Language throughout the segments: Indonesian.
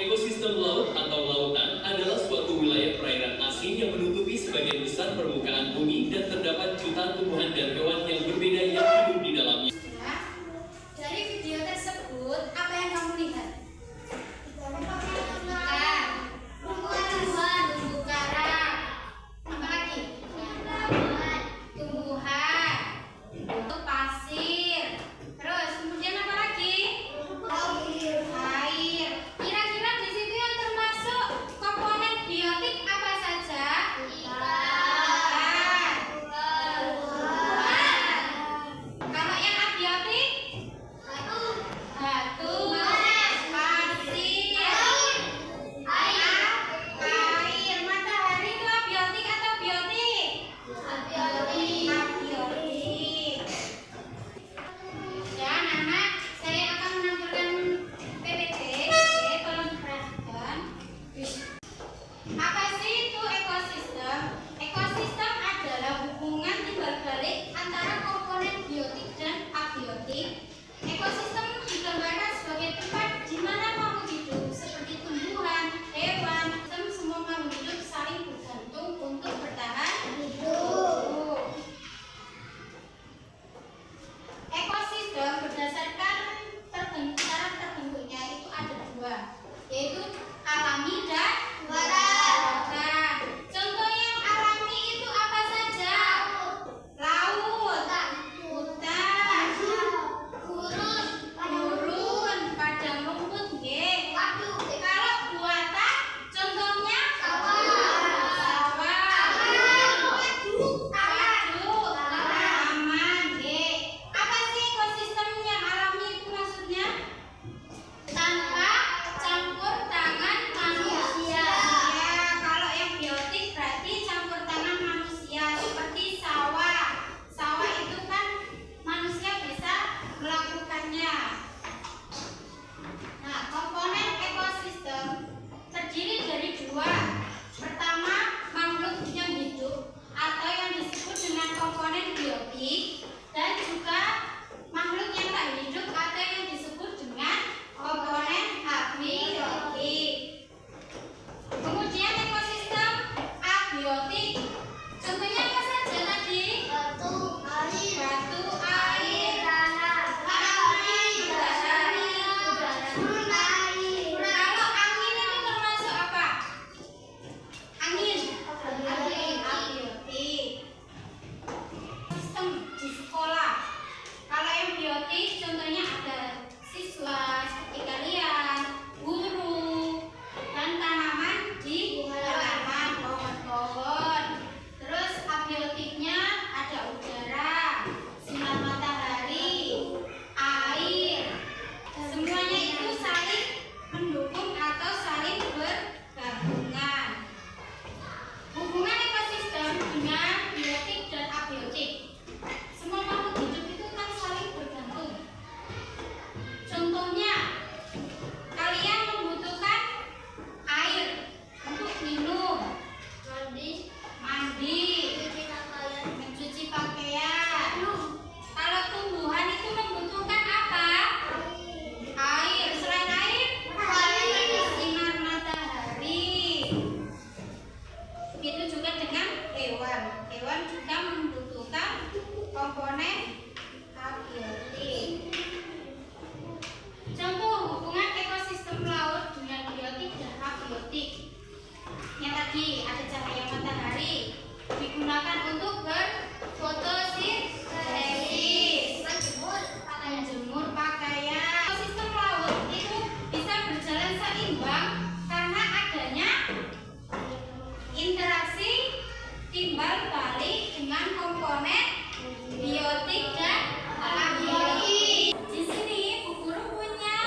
Ekosistem laut atau lautan adalah suatu wilayah perairan asing yang menutupi sebagian besar permukaan bumi dan terdapat jutaan tumbuhan dan hewan yang berbeda yang hidup di dalamnya. Dari video tersebut, apa yang kamu lihat? Tumbuhan, terumbu karang, apa lagi? Tumbuhan, pasir, terus kemudian apa lagi? Air. Kira-kira di situ yang termasuk komponen biotik apa saja? Kalau yang abiotik? Batu, pasir, air, matahari itu abiotik atau biotik? Abiotik. Ya, anak, saya akan menampilkan PPT. Oke, tolong diperhatikan. Apa sih itu ekosistem? Ekosistem adalah hubungan timbal balik antara komponen biotik dan abiotik. Ekosistem digambarkan sebagai tempat di mana makhluk hidup seperti tumbuhan, hewan, dan semua makhluk hidup saling bergantung untuk bertahan hidup. Ekosistem berdasarkan cara terbentuknya itu ada dua, yaitu alami dan buatan. Contoh yang alami itu apa saja? Laut, hutan, gurun, padang rumput, nggih. Kalau buatan, contohnya sawah, waduk, taman, nggih. Apa sih ekosistem yang alami itu maksudnya? Tanpa campur tangan manusia. Ya, kalau yang biotik berarti campur tangan manusia seperti sawah. Sawah itu kan manusia bisa melakukannya. Nah, komponen ekosistem terdiri dari dua. Pertama, makhluk yang hidup atau yang disebut dengan komponen biotik, dan juga makhluk yang tak hidup atau yang disebut dengan komponen abiotik. Kemudian ekosistem abiotik, contohnya apa saja tadi? Batu, air, matahari, kalau angin itu termasuk apa? Angin, abiotik. Sistem di sekolah, kalau yang biotik contohnya ada siswa seperti kalian, guru, dan tanaman di halaman, pohon-pohon. Terus abiotiknya ada udara, sinar matahari, air. Semuanya itu saling mendukung atau saling bergabungan. Hubungan ekosistem dengan biotik dan abiotik. Semua makhluk hidup itu kan saling bergantung. Contohnya, kalian membutuhkan air untuk minum, mandi, mencuci pakaian. Kalau tumbuhan itu membutuhkan apa? Air. Selain air, sinar matahari. Begitu juga dengan hewan. Hewan juga membutuhkan komponen abiotik. Contoh hubungan ekosistem laut dengan biotik dan abiotik. Yang tadi ada cahaya matahari digunakan untuk berfotosintesis, menjemur pakaian. Ekosistem laut itu bisa berjalan seimbang karena adanya interaksi timbal balik dengan komponen biotik dan abiotik. Di sini Bu Guru punya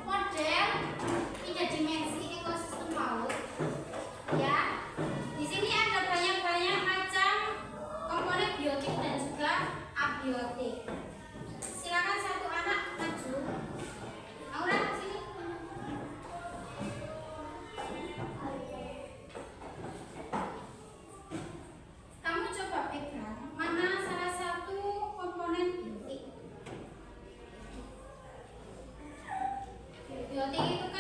model 3 dimensi ekosistem laut. Ya, di sini ada banyak macam komponen biotik dan juga abiotik. Silakan satu anak maju. Aura, sini. Kamu coba pegang mana salah satu komponen biotik. Biotik itu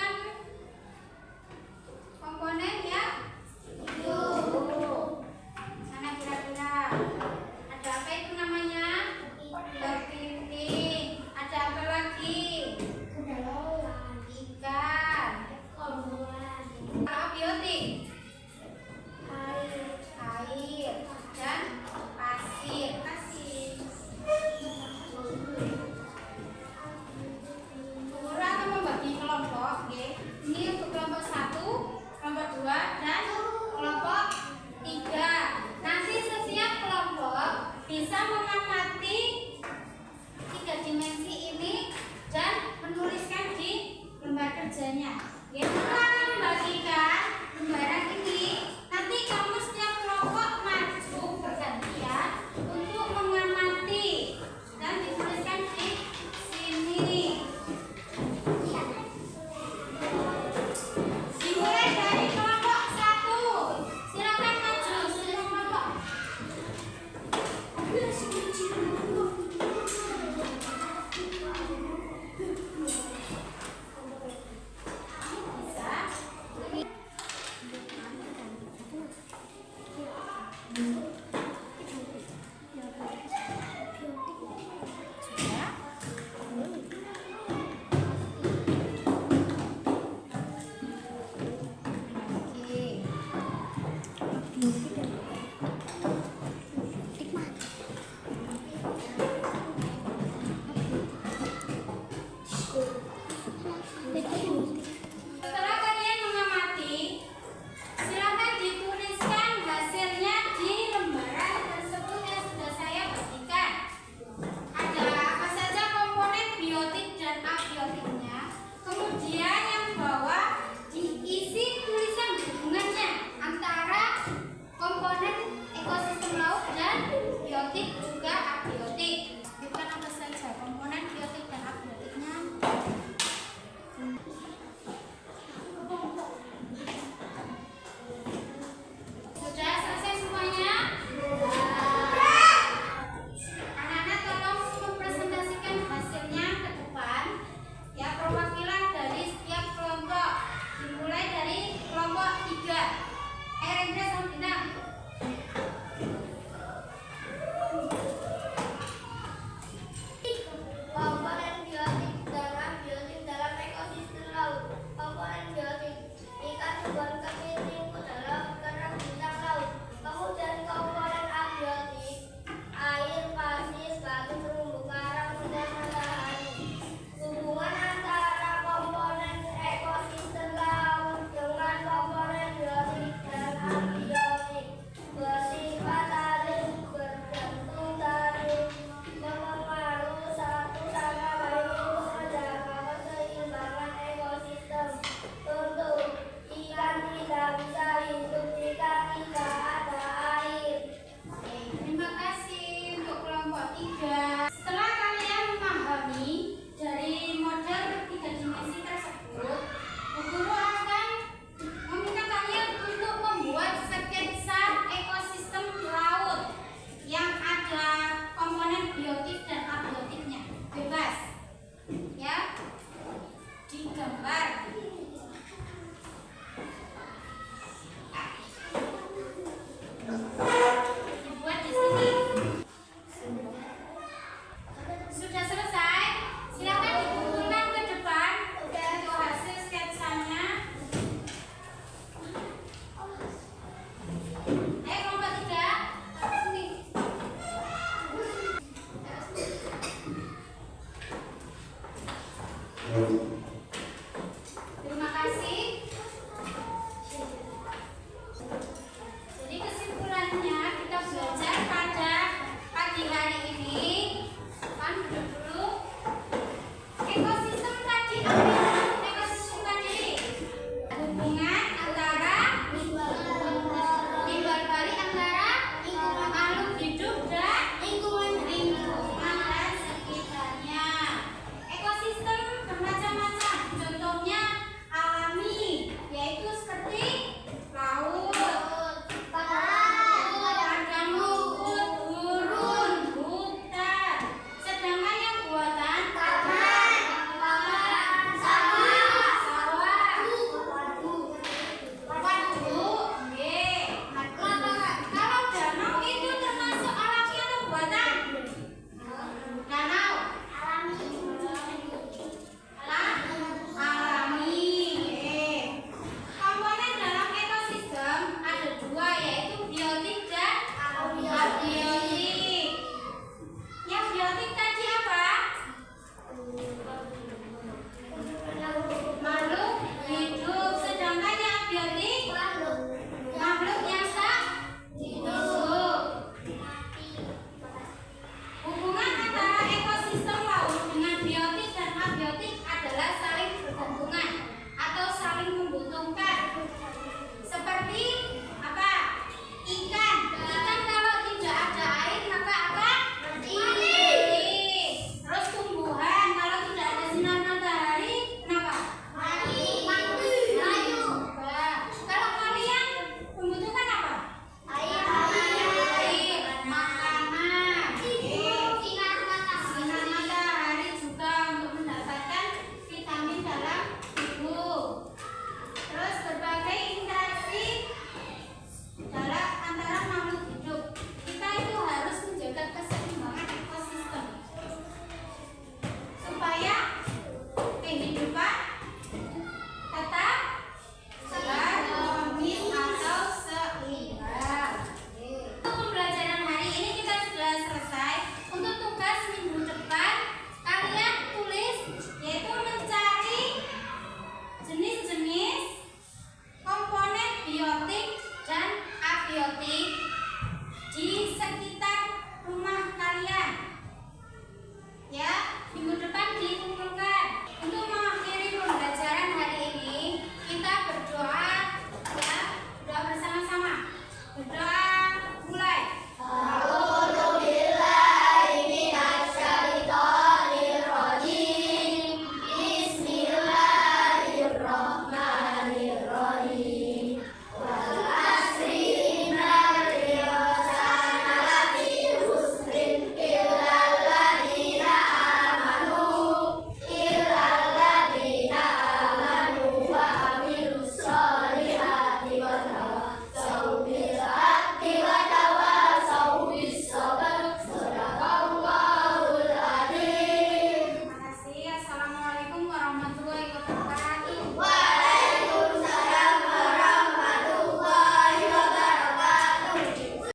gambar.